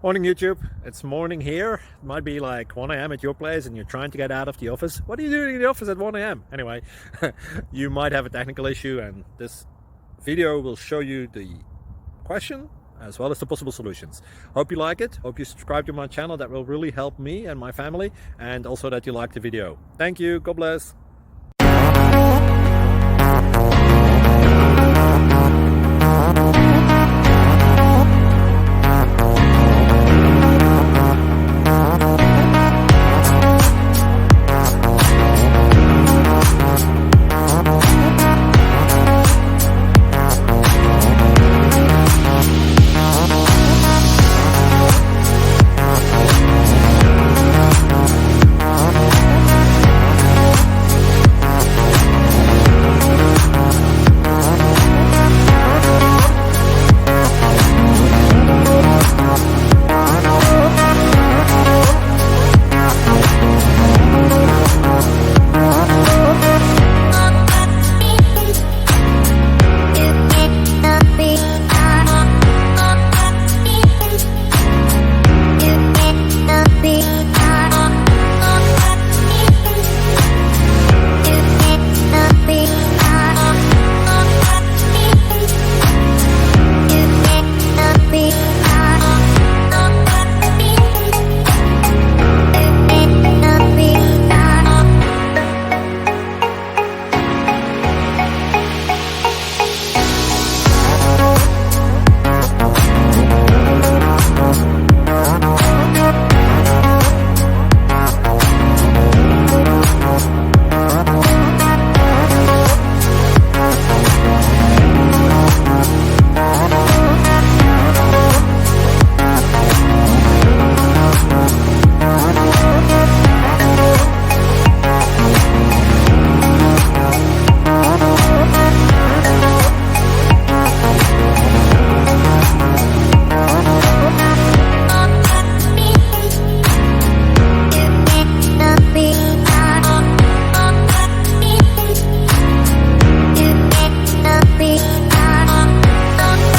Morning YouTube, it's morning here. It might be like 1 a.m. at your place and you're trying to get out of the office. What are you doing in the office at 1 a.m? Anyway, you might have a technical issue and this video will show you the question as well as the possible solutions. Hope you like it, hope you subscribe to my channel. That will really help me and my family, and also that you like the video. Thank you, God bless.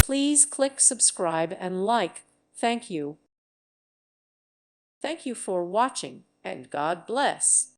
Please click subscribe and like. Thank you. Thank you for watching, and God bless.